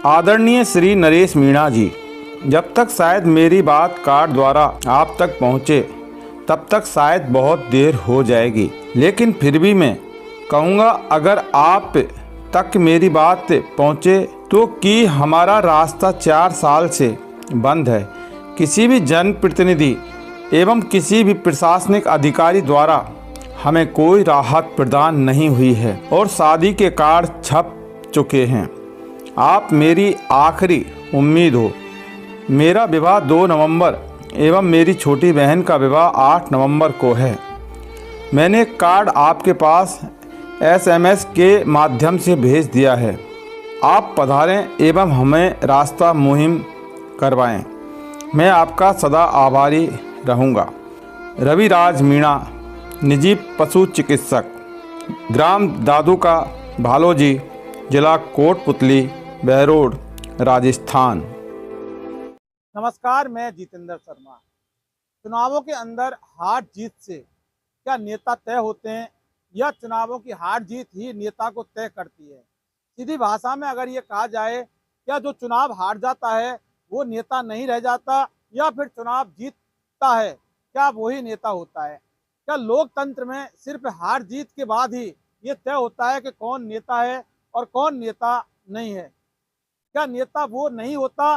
आदरणीय श्री नरेश मीणा जी, जब तक शायद मेरी बात कार्ड द्वारा आप तक पहुंचे तब तक शायद बहुत देर हो जाएगी, लेकिन फिर भी मैं कहूँगा अगर आप तक मेरी बात पहुँचे तो कि हमारा रास्ता 4 साल से बंद है। किसी भी जनप्रतिनिधि एवं किसी भी प्रशासनिक अधिकारी द्वारा हमें कोई राहत प्रदान नहीं हुई है और शादी के कार्ड छप चुके हैं। आप मेरी आखिरी उम्मीद हो। मेरा विवाह 2 नवंबर एवं मेरी छोटी बहन का विवाह 8 नवंबर को है। मैंने कार्ड आपके पास SMS के माध्यम से भेज दिया है। आप पधारें एवं हमें रास्ता मुहिम करवाएं। मैं आपका सदा आभारी रहूँगा। रविराज मीणा, निजी पशु चिकित्सक, ग्राम दादूका, भालोजी, जिला कोटपुतली, बहरोड, राजस्थान। नमस्कार, मैं जितेंद्र शर्मा। चुनावों के अंदर हार जीत से क्या नेता तय होते हैं या चुनावों की हार जीत ही नेता को तय करती है? सीधी भाषा में अगर ये कहा जाए, क्या जो चुनाव हार जाता है वो नेता नहीं रह जाता या फिर चुनाव जीतता है क्या वही नेता होता है? क्या लोकतंत्र में सिर्फ हार जीत के बाद ही ये तय होता है कि कौन नेता है और कौन नेता नहीं है? क्या नेता वो नहीं होता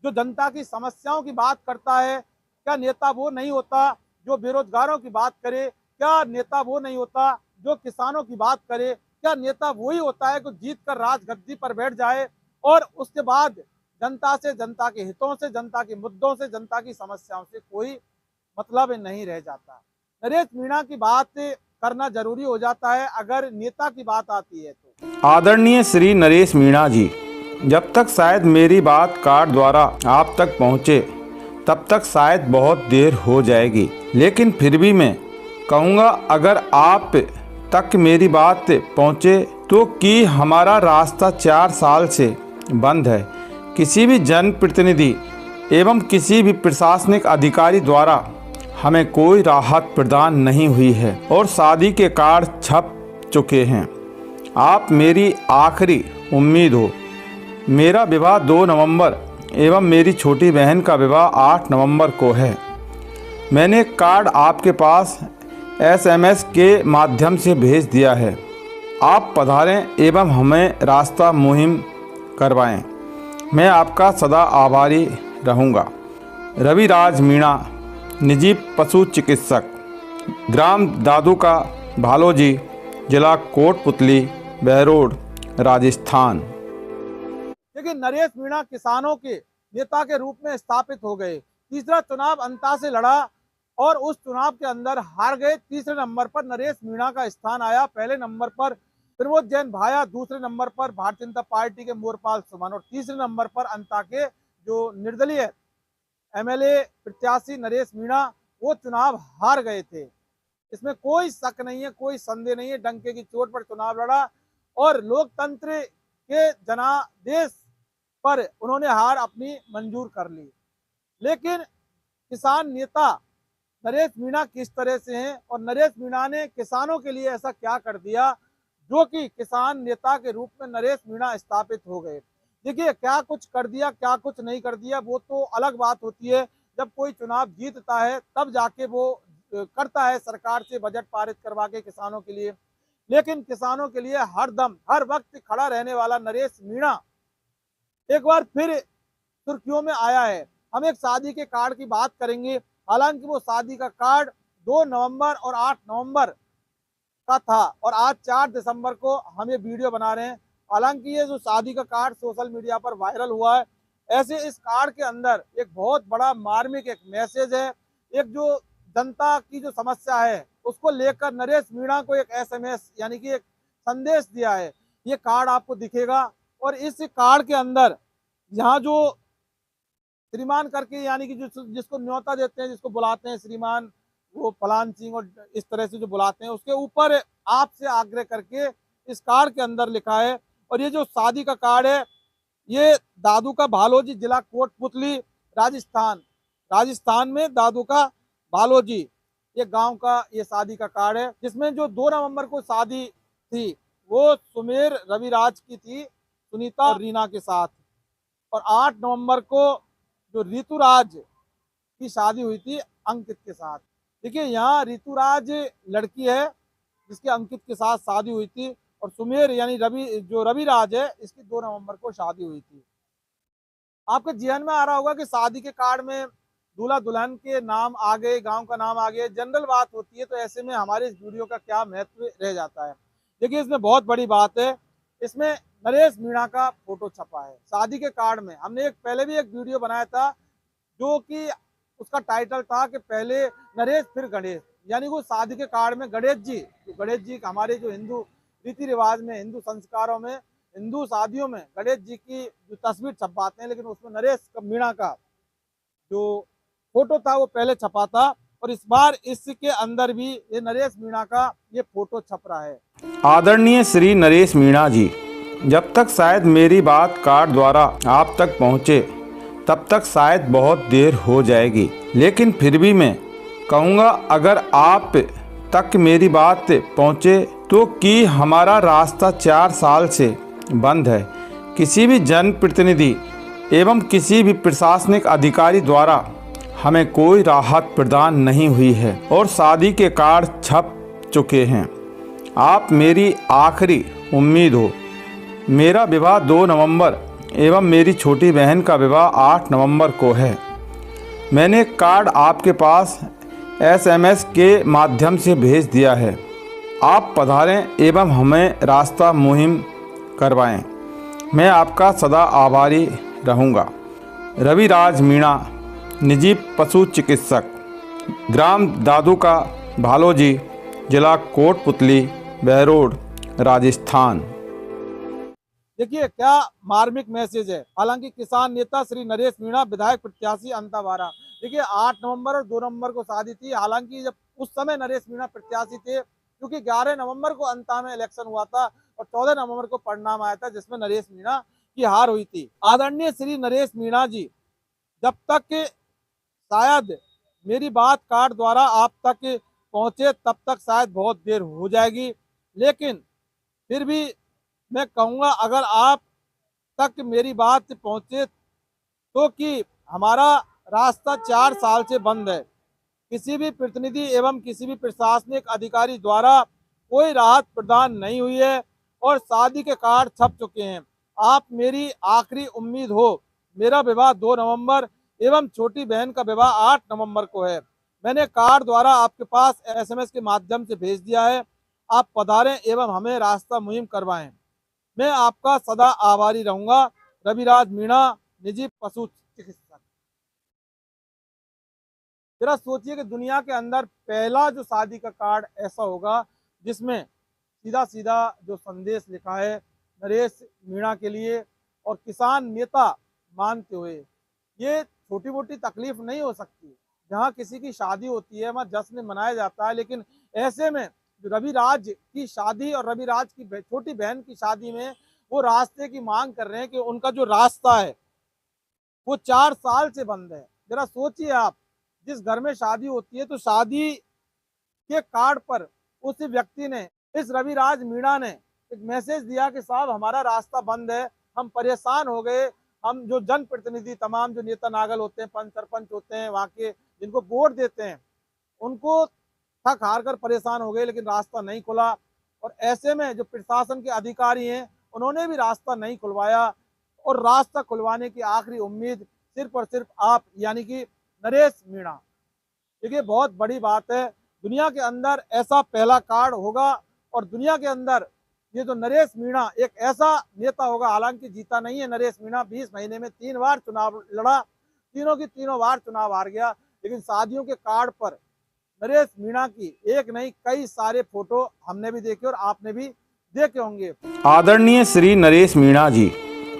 जो जनता की समस्याओं की बात करता है? क्या नेता वो नहीं होता जो बेरोजगारों की बात करे? क्या नेता वो नहीं होता जो किसानों की बात करे? क्या नेता वही होता है जो जीत कर राजगद्दी पर बैठ जाए और उसके बाद जनता से, जनता के हितों से, जनता के मुद्दों से, जनता की समस्याओं से कोई मतलब नहीं रह जाता? नरेश मीणा की बात करना जरूरी हो जाता है अगर नेता की बात आती है तो। आदरणीय श्री नरेश मीणा जी, जब तक शायद मेरी बात कार्ड द्वारा आप तक पहुँचे तब तक शायद बहुत देर हो जाएगी, लेकिन फिर भी मैं कहूँगा अगर आप तक मेरी बात पहुँचे तो कि हमारा रास्ता 4 साल से बंद है। किसी भी जनप्रतिनिधि एवं किसी भी प्रशासनिक अधिकारी द्वारा हमें कोई राहत प्रदान नहीं हुई है और शादी के कार्ड छप चुके हैं। आप मेरी आखिरी उम्मीद हो। मेरा विवाह 2 नवंबर एवं मेरी छोटी बहन का विवाह 8 नवंबर को है। मैंने कार्ड आपके पास SMS के माध्यम से भेज दिया है। आप पधारें एवं हमें रास्ता मुहिम करवाएं। मैं आपका सदा आभारी रहूँगा। रविराज मीणा, निजी पशु चिकित्सक, ग्राम दादूका, भालोजी, जिला कोटपुतली, बहरोड, राजस्थान। लेकिन नरेश मीणा किसानों के नेता के रूप में स्थापित हो गए। तीसरा चुनाव अंता से लड़ा और उस चुनाव के अंदर हार गए। तीसरे नंबर पर नरेश मीणा का स्थान आया। पहले नंबर पर प्रमोद जैन भाया, दूसरे नंबर पर भारतीय जनता पार्टी के मोरपाल सुमन और तीसरे नंबर पर अंता के जो निर्दलीय MLA प्रत्याशी नरेश मीणा, वो चुनाव हार गए थे। इसमें कोई शक नहीं है, कोई संदेह नहीं है। डंके की चोट पर चुनाव लड़ा और लोकतंत्र के जनादेश पर उन्होंने हार अपनी मंजूर कर ली। लेकिन किसान नेता नरेश मीणा किस तरह से हैं और नरेश मीणा ने किसानों के लिए ऐसा क्या कर दिया जो कि किसान नेता के रूप में नरेश मीणा स्थापित हो गए? देखिए, क्या कुछ कर दिया, क्या कुछ नहीं कर दिया, वो तो अलग बात होती है। जब कोई चुनाव जीतता है तब जाके वो करता है सरकार से बजट पारित करवा के किसानों के लिए। लेकिन किसानों के लिए हर दम, हर वक्त खड़ा रहने वाला नरेश मीणा एक बार फिर सुर्खियों में आया है। हम एक शादी के कार्ड की बात करेंगे। हालांकि वो शादी का कार्ड 2 नवंबर और 8 नवंबर का था और आज 4 दिसंबर को हम ये वीडियो बना रहे हैं। हालांकि ये जो शादी का कार्ड सोशल मीडिया पर वायरल हुआ है, ऐसे इस कार्ड के अंदर एक बहुत बड़ा मार्मिक एक मैसेज है। एक जो जनता की जो समस्या है उसको लेकर नरेश मीणा को एक SMS यानी कि एक संदेश दिया है। ये कार्ड आपको दिखेगा और इस कार्ड के अंदर यहाँ जो श्रीमान करके यानी कि जो जिसको न्योता देते हैं, जिसको बुलाते हैं श्रीमान, वो फलान सिंह और इस तरह से जो बुलाते हैं, उसके ऊपर आपसे आग्रह करके इस कार्ड के अंदर लिखा है। और ये जो शादी का कार्ड है, ये दादू का भालोजी, जिला कोटपुतली, राजस्थान। राजस्थान में दादू का भालोजी ये गांव का ये शादी का कार्ड है, जिसमें जो 2 नवंबर को शादी थी वो सुमेर रविराज की थी, सुनीता और रीना के साथ। और 8 नवंबर को जो ऋतुराज की शादी हुई थी अंकित के साथ। देखिए यहाँ ऋतुराज लड़की है जिसकी अंकित के साथ शादी हुई थी, और सुमेर यानी रविराज है, इसकी 2 नवंबर को शादी हुई थी। आपके जहन में आ रहा होगा कि शादी के कार्ड में दूल्हा दुल्हन के नाम आ गए, गांव का नाम आ गया, जनरल बात होती है, तो ऐसे में हमारे इस वीडियो का क्या महत्व रह जाता है। देखिए इसमें बहुत बड़ी बात है, इसमें नरेश मीणा का फोटो छपा है शादी के कार्ड में। हमने पहले भी एक वीडियो बनाया था जो कि उसका टाइटल था कि पहले नरेश फिर गणेश, यानी वो शादी के कार्ड में गणेश जी हमारे जो हिंदू रीति रिवाज में, हिंदू संस्कारों में, हिंदू शादियों में गणेश जी की जो तस्वीर छपवाते हैं, लेकिन उसमें नरेश मीणा का जो फोटो था वो पहले छपा था, और इस बार इसके अंदर भी ये नरेश मीणा का ये फोटो छप रहा है। आदरणीय श्री नरेश मीणा जी, जब तक शायद मेरी बात कार्ड द्वारा आप तक पहुंचे तब तक शायद बहुत देर हो जाएगी, लेकिन फिर भी मैं कहूँगा अगर आप तक मेरी बात पहुँचे तो कि हमारा रास्ता 4 साल से बंद है। किसी भी जनप्रतिनिधि एवं किसी भी प्रशासनिक अधिकारी द्वारा हमें कोई राहत प्रदान नहीं हुई है और शादी के कार्ड छप चुके हैं। आप मेरी आखिरी उम्मीद हो। मेरा विवाह 2 नवंबर एवं मेरी छोटी बहन का विवाह 8 नवंबर को है। मैंने कार्ड आपके पास SMS के माध्यम से भेज दिया है। आप पधारें एवं हमें रास्ता मुहिम करवाएं। मैं आपका सदा आभारी रहूँगा। रविराज मीणा, निजी पशु चिकित्सक, ग्राम दादू का भालोजी, जिला कोटपुतली, बहरोड, राजस्थान। देखिए क्या मार्मिक मैसेज है। हालांकि किसान नेता श्री नरेश मीणा, विधायक प्रत्याशी अंतावारा। देखिए 8 नवंबर और 2 नवंबर को शादी थी। हालांकि जब उस समय नरेश मीणा प्रत्याशी थे, क्योंकि 11 नवंबर को अंता में इलेक्शन हुआ था और 14 नवंबर को परिणाम आया था जिसमें नरेश मीणा की हार हुई थी। आदरणीय श्री नरेश मीणा जी, जब तक शायद मेरी बात कार्ड द्वारा आप तक पहुंचे तब तक शायद बहुत देर हो जाएगी, लेकिन फिर भी मैं कहूँगा अगर आप तक मेरी बात पहुँचे तो कि हमारा रास्ता 4 साल से बंद है। किसी भी प्रतिनिधि एवं किसी भी प्रशासनिक अधिकारी द्वारा कोई राहत प्रदान नहीं हुई है और शादी के कार्ड छप चुके हैं। आप मेरी आखिरी उम्मीद हो। मेरा विवाह 2 नवंबर एवं छोटी बहन का विवाह 8 नवंबर को है। मैंने कार्ड द्वारा आपके पास SMS के माध्यम से भेज दिया है। आप पधारें एवं हमें रास्ता मुहिम करवाएं। मैं आपका सदा आभारी रहूंगा। रविराज मीणा, निजी पशु चिकित्सक। जरा सोचिए कि दुनिया के अंदर पहला जो शादी का कार्ड ऐसा होगा जिसमें सीधा सीधा जो संदेश लिखा है नरेश मीणा के लिए, और किसान नेता मानते हुए। ये छोटी मोटी तकलीफ नहीं हो सकती। जहाँ किसी की शादी होती है वहाँ जश्न मनाया जाता है, लेकिन ऐसे में रविराज की शादी और रविराज की छोटी बहन की शादी में वो रास्ते की मांग कर रहे हैं कि उनका जो रास्ता है वो 4 साल से बंद है। जरा सोचिए आप, जिस घर में शादी होती है तो शादी के कार्ड पर उस व्यक्ति ने, इस रविराज मीणा ने एक मैसेज दिया कि साहब हमारा रास्ता बंद है, हम परेशान हो गए। हम जो जनप्रतिनिधि, तमाम जो नेता नागल होते हैं, पंच सरपंच होते हैं, वहाँ के जिनको वोट देते हैं, उनको थक हार कर परेशान हो गए, लेकिन रास्ता नहीं खुला। और ऐसे में जो प्रशासन के अधिकारी हैं उन्होंने भी रास्ता नहीं खुलवाया, और रास्ता खुलवाने की आखिरी उम्मीद सिर्फ और सिर्फ आप यानी कि नरेश मीणा। देखिए बहुत बड़ी बात है, दुनिया के अंदर ऐसा पहला कार्ड होगा, और दुनिया के अंदर ये जो नरेश मीणा एक ऐसा नेता होगा। हालांकि जीता नहीं है नरेश मीणा, 20 महीने में 3 बार चुनाव लड़ा, तीनों की तीनों बार चुनाव हार गया, लेकिन शादियों के कार्ड पर नरेश मीणा की एक नहीं कई सारे फोटो हमने भी देखे और आपने भी देखे होंगे। आदरणीय श्री नरेश मीणा जी,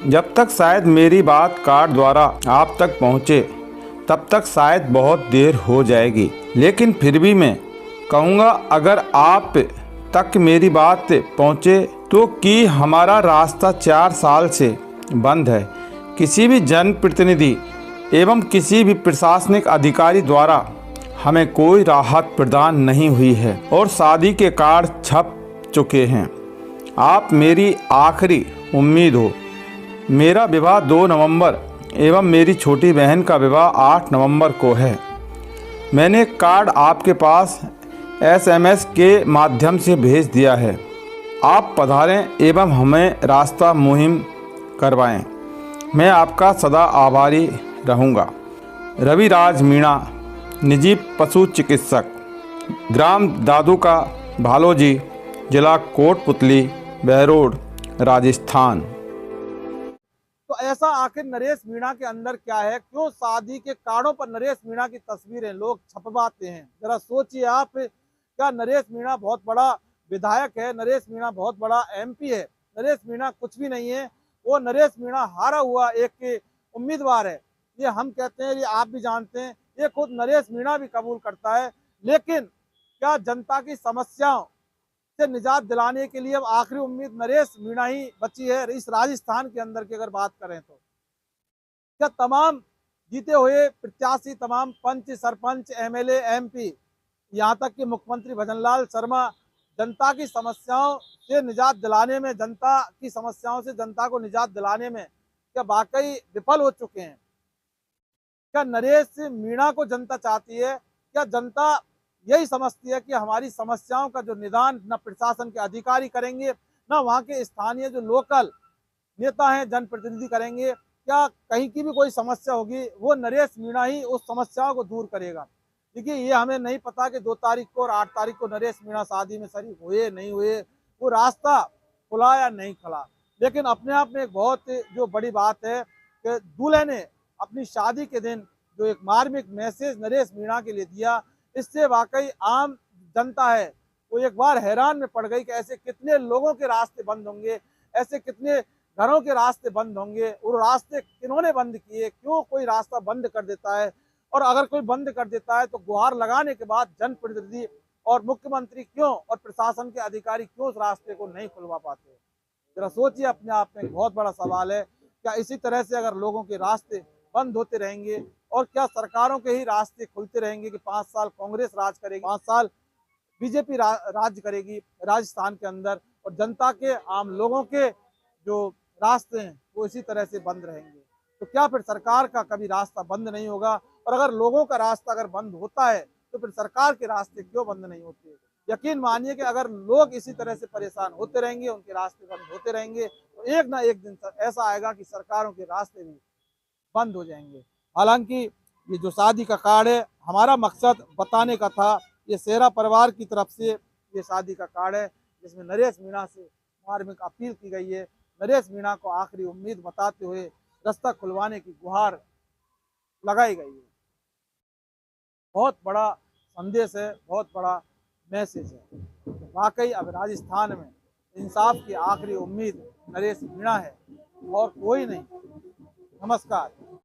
जब तक शायद मेरी बात कार्ड द्वारा आप तक पहुँचे तब तक शायद बहुत देर हो जाएगी, लेकिन फिर भी मैं कहूँगा अगर आप तक मेरी बात पहुँचे तो कि हमारा रास्ता 4 साल से बंद है। किसी भी जनप्रतिनिधि एवं किसी भी प्रशासनिक अधिकारी द्वारा हमें कोई राहत प्रदान नहीं हुई है और शादी के कार्ड छप चुके हैं। आप मेरी आखिरी उम्मीद हो। मेरा विवाह 2 नवंबर एवं मेरी छोटी बहन का विवाह 8 नवंबर को है। मैंने कार्ड आपके पास SMS के माध्यम से भेज दिया है। आप पधारें एवं हमें रास्ता मुहिम करवाएं। मैं आपका सदा आभारी रहूँगा। रविराज मीणा, निजी पशु चिकित्सक, ग्राम दादू का भालोजी, जिला कोटपुतली, बहरोड, राजस्थान। तो ऐसा आखिर नरेश मीणा के अंदर क्या है? क्यों शादी के कार्डों पर नरेश मीणा की तस्वीरें लोग छपवाते हैं? जरा सोचिए आप, क्या नरेश मीणा बहुत बड़ा विधायक है? नरेश मीणा बहुत बड़ा MP है? नरेश मीणा कुछ भी नहीं है। वो नरेश मीणा हारा हुआ एक उम्मीदवार है। ये हम कहते हैं, ये आप भी जानते हैं, ये खुद नरेश मीणा भी कबूल करता है। लेकिन क्या जनता की समस्याओं से निजात दिलाने के लिए अब आखिरी उम्मीद नरेश मीणा ही बची है इस राजस्थान के अंदर की अगर बात करें तो? क्या तमाम जीते हुए प्रत्याशी, तमाम पंच, सरपंच, MLA, MP, यहाँ तक कि मुख्यमंत्री भजनलाल शर्मा जनता की समस्याओं से निजात दिलाने में, जनता की समस्याओं से जनता को निजात दिलाने में क्या वाकई विफल हो चुके हैं? क्या नरेश मीणा को जनता चाहती है? क्या जनता यही समझती है कि हमारी समस्याओं का जो निदान न प्रशासन के अधिकारी करेंगे, न वहाँ के स्थानीय जो लोकल नेता हैं, जनप्रतिनिधि करेंगे? क्या कहीं की भी कोई समस्या होगी वो नरेश मीणा ही उस समस्याओं को दूर करेगा? देखिए, ये हमें नहीं पता कि 2 तारीख को और 8 तारीख को नरेश मीणा शादी में शरीक हुए नहीं हुए, वो रास्ता खुला या नहीं खुला। लेकिन अपने आप में एक बहुत जो बड़ी बात है कि दूल्हे ने अपनी शादी के दिन जो एक मार्मिक मैसेज नरेश मीणा के लिए दिया, इससे वाकई आम जनता है वो एक बार हैरान में पड़ गई कि ऐसे कितने लोगों के रास्ते बंद होंगे, ऐसे कितने घरों के रास्ते बंद होंगे, और रास्ते किन्होंने बंद किए, क्यों कोई रास्ता बंद कर देता है, और अगर कोई बंद कर देता है तो गुहार लगाने के बाद जनप्रतिनिधि और मुख्यमंत्री क्यों और प्रशासन के अधिकारी क्यों उस रास्ते को नहीं खुलवा पाते? जरा सोचिए, अपने आप में एक बहुत बड़ा सवाल है। क्या इसी तरह से अगर लोगों के रास्ते बंद होते रहेंगे और क्या सरकारों के ही रास्ते खुलते रहेंगे कि 5 साल कांग्रेस राज करेगी, 5 साल BJP राज करेगी राजस्थान के अंदर, और जनता के, आम लोगों के जो रास्ते हैं वो इसी तरह से बंद रहेंगे? तो क्या फिर सरकार का कभी रास्ता बंद नहीं होगा? और अगर लोगों का रास्ता अगर बंद होता है तो फिर सरकार के रास्ते क्यों बंद नहीं होते? यकीन मानिए कि अगर लोग इसी तरह से परेशान होते रहेंगे, उनके रास्ते बंद होते रहेंगे, तो एक ना एक दिन ऐसा आएगा कि सरकारों के रास्ते भी बंद हो जाएंगे। हालांकि ये जो शादी का कार्ड है, हमारा मकसद बताने का था, ये सेहरा परिवार की तरफ से ये शादी का कार्ड है जिसमें नरेश मीणा से मार्मिक अपील की गई है। नरेश मीणा को आखिरी उम्मीद बताते हुए रास्ता खुलवाने की गुहार लगाई गई है। बहुत बड़ा संदेश है, बहुत बड़ा मैसेज है। वाकई अब राजस्थान में इंसाफ की आखिरी उम्मीद नरेश मीणा है और कोई नहीं। नमस्कार।